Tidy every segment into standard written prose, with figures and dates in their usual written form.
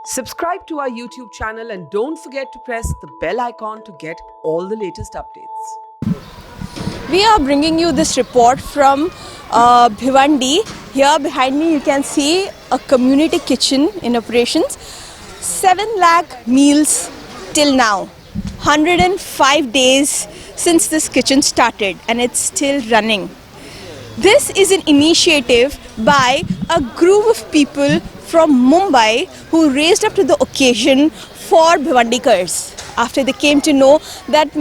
Subscribe to our YouTube channel and don't forget to press the bell icon to get all the latest updates. We are bringing you this report from Bhiwandi. Here behind me you can see a community kitchen in operations. 7 lakh meals till now. 105 days since this kitchen started and it's still running. This is an initiative by a group of people from Mumbai who raised up to the occasion for Bhivandikars after they came to know that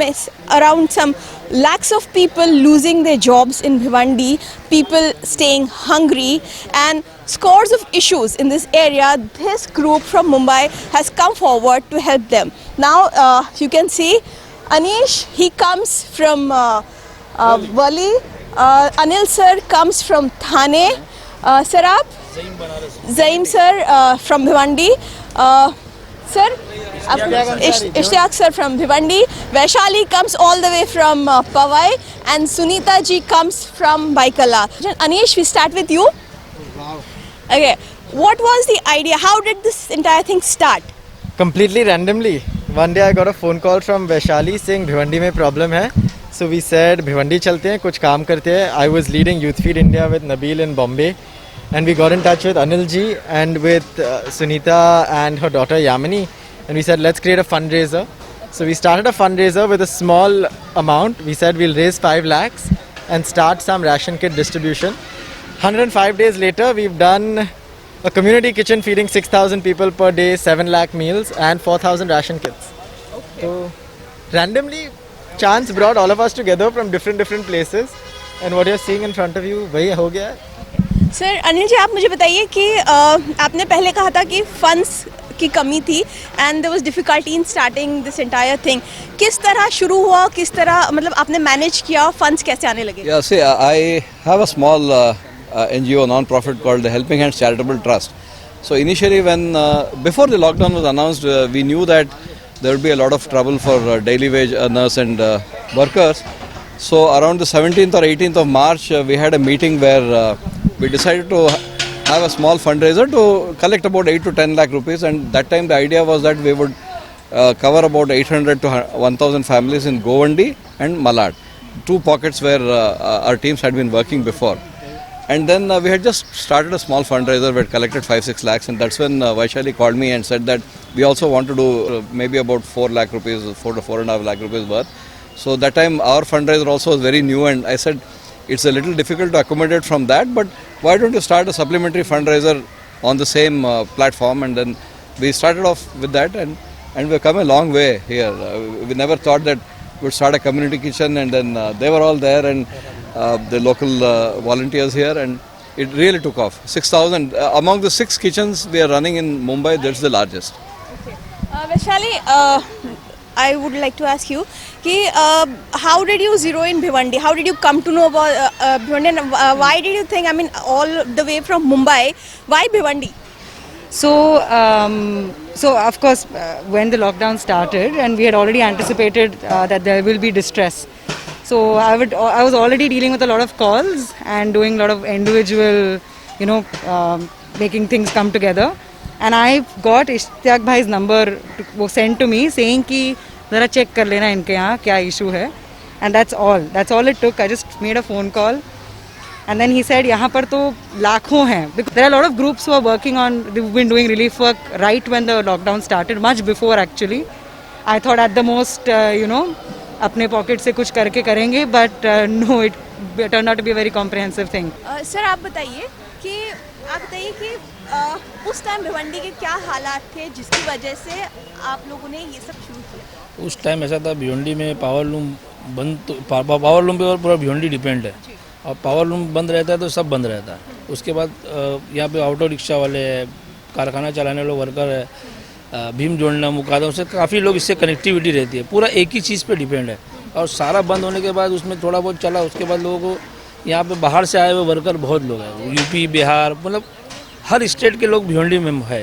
around some lakhs of people losing their jobs in Bhivandi, people staying hungry and scores of issues in this area. This group from Mumbai has come forward to help them. Now you can see Anish, he comes from Wali. Anil sir comes from Thane. Sir, aap? Zaim sir from Bhiwandi. Sir, Ishtiyaq sir from Bhiwandi. Vaishali comes all the way from Powai, and Sunita ji comes from Baikala. Anish, we start with you. Okay, what was the idea? How did this entire thing start? Completely randomly. One day I got a phone call from Vaishali saying Bhiwandi mein problem hai. So we said Bhiwandi chalte hain, kuch kaam karte hain. I was leading Youth Feed India with Nabil in Bombay, and we got in touch with Anil ji and with Sunita and her daughter Yamini, and we said let's create a fundraiser. So we started a fundraiser with a small amount. We said we'll raise 5 lakhs and start some ration kit distribution. 105 days later, we've done a community kitchen feeding 6,000 people per day, 7 lakh meals and 4,000 ration kits. Okay. So randomly, chance brought all of us together from different places, and what you're seeing in front of you, वही हो गया. Sir Anil ji, आप मुझे बताइए कि आपने पहले कहा था कि फंड्स की कमी थी and there was difficulty in starting this entire thing. किस तरह शुरू हुआ, किस तरह मतलब आपने मैनेज किया, फंड्स कैसे आने लगे? Yeah, see, I have a small NGO, non-profit called the Helping Hands Charitable Trust. So initially when, before the lockdown was announced, we knew that there would be a lot of trouble for daily wage earners and workers. So around the 17th or 18th of March, we had a meeting where we decided to have a small fundraiser to collect about 8 to 10 lakh rupees, and that time the idea was that we would cover about 800 to 1000 families in Govandi and Malad, 2 pockets where our teams had been working before. And then we had just started a small fundraiser. We had collected 5-6 lakhs, and that's when Vaishali called me and said that we also want to do maybe about 4 lakh rupees, 4 to 4.5 lakh rupees worth. So that time our fundraiser also was very new, and I said it's a little difficult to accommodate from that, but why don't you start a supplementary fundraiser on the same platform? And then we started off with that, and we've come a long way here. We never thought that we'd start a community kitchen, and then they were all there, and the local volunteers here, and it really took off. 6,000 among the 6 kitchens we are running in Mumbai, that's the largest. Okay. Vaishali, I would like to ask you, how did you zero in Bhiwandi? How did you come to know about Bhiwandi? And why did you think, I mean, all the way from Mumbai, why Bhiwandi? So of course, when the lockdown started, and we had already anticipated that there will be distress. So I was already dealing with a lot of calls and doing a lot of individual, making things come together. And I got Ishtiyaq bhai's number sent to me saying कि ज़रा check कर लेना इनके यहाँ क्या issue है. And that's all it took. I just made a phone call. And then he said यहाँ पर तो लाखों हैं. There are a lot of groups who are working on, they've been doing relief work right when the lockdown started, much before actually. I thought at the most, अपने pocket से कुछ करके करेंगे, but no, it turned out to be a very comprehensive thing. Sir आप बताइए कि उस time Bhiwandi के क्या हालात थे जिसकी वजह से आप लोगों ने ये सब शुरू किया? उस टाइम ऐसा था, भिवंडी में पावर लूम बंद, तो पावर लूम पे और पूरा भिवंडी डिपेंड है, और पावर लूम बंद रहता है तो सब बंद रहता है. उसके बाद यहाँ पे ऑटो रिक्शा वाले हैं, कारखाना चलाने वाले वर्कर है, भीम जोड़ना मुकादम से काफ़ी लोग, इससे कनेक्टिविटी रहती है, पूरा एक ही चीज़ पे डिपेंड है. और सारा बंद होने के बाद उसमें थोड़ा बहुत चला. उसके बाद लोगों को यहाँ पे बाहर से आए हुए वर्कर बहुत लोग हैं, यूपी बिहार, मतलब हर स्टेट के लोग भिवंडी में है.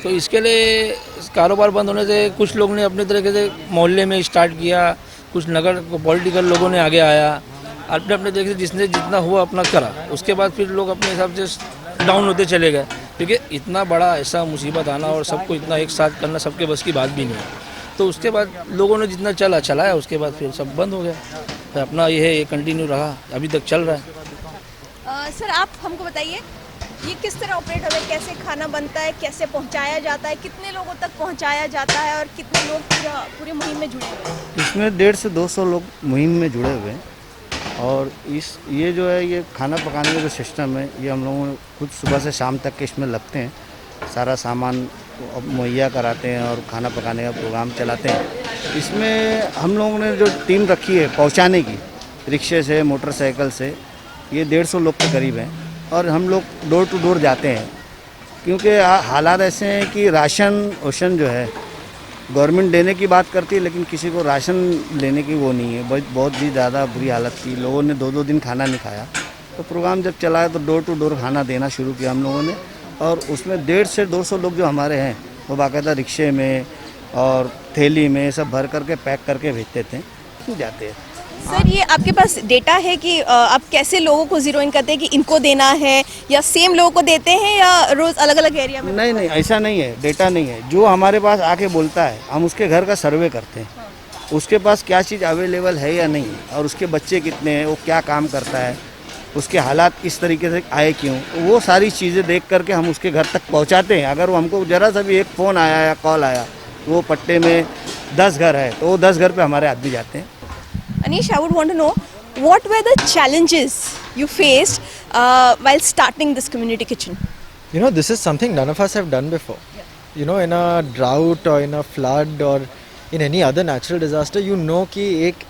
तो इसके लिए कारोबार बंद होने से कुछ लोग ने अपने तरीके से मोहल्ले में स्टार्ट किया, कुछ नगर पॉलिटिकल लोगों ने आगे आया, अपने तरीके से जिसने जितना हुआ अपना करा. उसके बाद फिर लोग अपने हिसाब से डाउन होते चले गए, क्योंकि इतना बड़ा ऐसा मुसीबत आना और सबको इतना एक साथ करना सबके बस की बात भी नहीं है। तो उसके बाद लोगों ने जितना चलाया, उसके बाद फिर सब बंद हो गया। फिर अपना ये कंटिन्यू रहा, अभी तक चल रहा है। सर आप हमको बताइए ये किस तरह ऑपरेट हो रहा है, कैसे खाना बनता है, कैसे पहुंचाया जाता है, कितने लोगों तक पहुंचाया जाता है और कितने लोग पूरे मुहिम में जुड़े हुए हैं? इसमें 150 से 200 लोग मुहिम में जुड़े हुए हैं। और ये जो है ये खाना पकाने का जो सिस्टम है ये हम लोगों खुद सुबह से शाम तक के इसमें लगते हैं, सारा सामान मुहैया कराते हैं और खाना पकाने का प्रोग्राम चलाते हैं। इसमें हम लोगों ने जो टीम रखी है पहुंचाने की, रिक्शे से मोटरसाइकिल से, ये 150 लोग के करीब हैं। और हम लोग डोर टू डोर जाते हैं, क्योंकि हालात ऐसे हैं कि राशन जो है गवर्नमेंट देने की बात करती है, लेकिन किसी को राशन लेने की वो नहीं है। बहुत ही ज़्यादा बुरी हालत थी, लोगों ने 2-2 दिन खाना नहीं खाया। तो प्रोग्राम जब चला है तो डोर टू डोर खाना देना शुरू किया हम लोगों ने। और उसमें 150 से 200 लोग जो हमारे हैं वो बाकायदा रिक्शे में और थैली में सब भर करके पैक करके भेजते थे, जाते हैं। सर ये आपके पास डेटा है कि आप कैसे लोगों को जीरो इन करते हैं कि इनको देना है, या सेम लोगों को देते हैं, या रोज अलग अलग एरिया में? नहीं, ऐसा नहीं है, डेटा नहीं है। जो हमारे पास आके बोलता है हम उसके घर का सर्वे करते हैं, उसके पास क्या चीज़ अवेलेबल है या नहीं, और उसके बच्चे कितने हैं, वो क्या काम करता है, उसके हालात किस तरीके से आए क्यों, वो सारी चीज़ें देख करके हम उसके घर तक पहुंचाते हैं। अगर वो हमको ज़रा सा भी एक फ़ोन आया या कॉल आया, वो पट्टे में 10 घर है तो वो 10 घर पे हमारे आदमी जाते हैं। Anish, I would want to know what were the challenges you faced while starting this community kitchen? You know, this is something none of us have done before. You know, in a drought or in a flood or in any other natural disaster, you know कि एक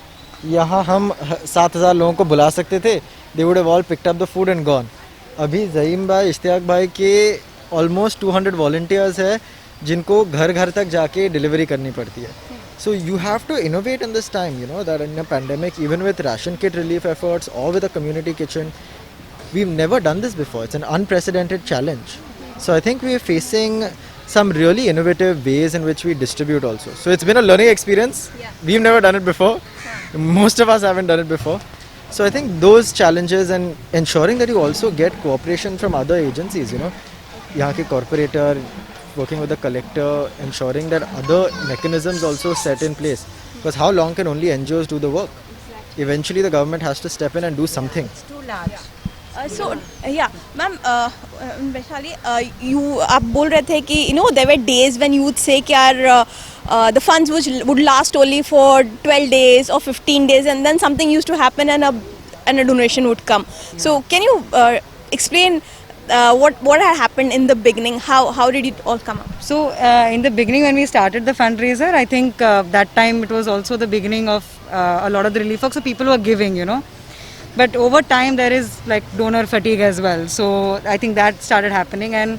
यहाँ हम 7,000 लोगों को बुला सकते थे, they would have all picked up the food and gone. अभी ज़हीम भाई, इश्तियाक भाई के almost 200 volunteers है जिनको घर घर तक जाके डिलीवरी करनी पड़ती है. So you have to innovate in this time, you know, that in a pandemic, even with ration kit relief efforts or with a community kitchen, we've never done this before. It's an unprecedented challenge. So I think we're facing some really innovative ways in which we distribute also. So it's been a learning experience. Yeah. We've never done it before. Most of us haven't done it before. So I think those challenges and ensuring that you also get cooperation from other agencies, you know, यहाँ के corporator, working with the collector, ensuring that other mechanisms also set in place. Because how long can only NGOs do the work? Eventually the government has to step in and do something. It's too large. So yeah, ma'am, Vaishali, आप बोल रहे थे कि you know there were days when you would say कि यार the funds would last only for 12 days or 15 days, and then something used to happen and a donation would come. So can you explain what had happened in the beginning? How did it all come up? So in the beginning when we started the fundraiser, I think that time it was also the beginning of a lot of the relief work, so people were giving, you know. But over time there is like donor fatigue as well. So I think that started happening, and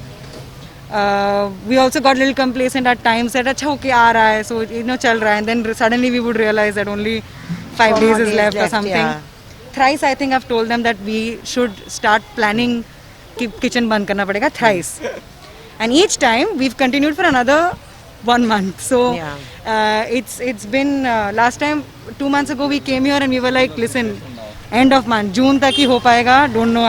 we also got a little complacent at times that अच्छा okay aa raha hai, so you know chal raha hai, and then suddenly we would realize that only 5 days is left or something. Yeah. Thrice I think I've told them that we should start planning कि kitchen बंद करना पड़ेगा thrice, and each time we've continued for another 1 month. So it's been last time 2 months ago we came here and we were like, listen, end of month, June तक ही हो पाएगा, don't know.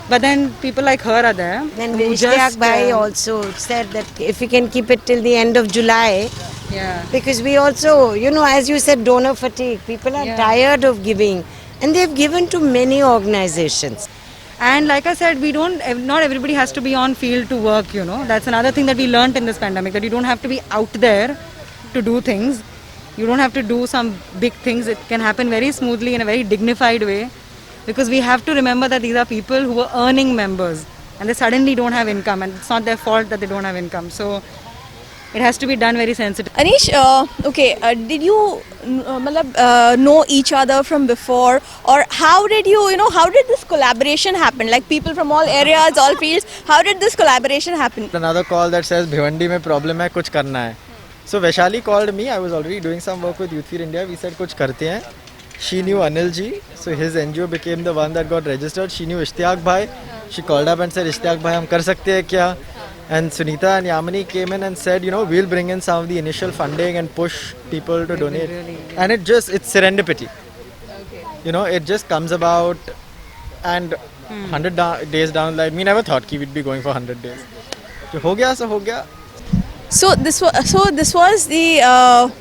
But then people like her are there. Then who Ishtiaq Bhai also said that if we can keep it till the end of July, yeah. because we also, you know, as you said, donor fatigue. People are Yeah. tired of giving, and they've given to many organizations. And like I said, not everybody has to be on field to work, you know. That's another thing that we learnt in this pandemic, that you don't have to be out there to do things. You don't have to do some big things. It can happen very smoothly in a very dignified way, because we have to remember that these are people who are earning members and they suddenly don't have income, and it's not their fault that they don't have income. So it has to be done very sensitively. Anish, did you know each other from before, or how did this collaboration happen? Like people from all areas, all fields, how did this collaboration happen? Another call that says Bhiwandi में problem है, कुछ करना है. So Vaishali called me. I was already doing some work with Youth Feed India. We said कुछ करते हैं. She knew Anil ji, so his NGO became the one that got registered. She knew Ishtiaq bhai. She called up and said, Ishtiaq bhai, हम कर सकते हैं क्या? And Sunita and Yamini came in and said, you know, we'll bring in some of the initial funding and push people to donate. And it's serendipity. You know, it just comes about, and 100 days down the line, we never thought कि we'd be going for 100 days. तो हो गया so हो गया. So this was the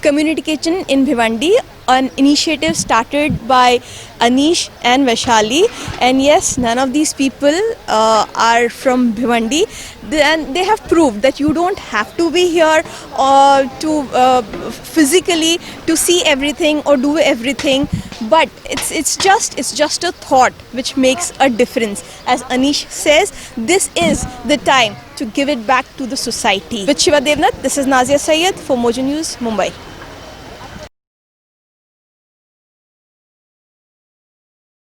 community kitchen in Bhiwandi, an initiative started by Anish and Vaishali, and yes, none of these people are from Bhiwandi, and they have proved that you don't have to be here to physically to see everything or do everything, but it's just a thought which makes a difference. As Anish says, this is the time to give it back to the society. With Shiva Devnath, this is Nazia Syed for Mojo News, Mumbai.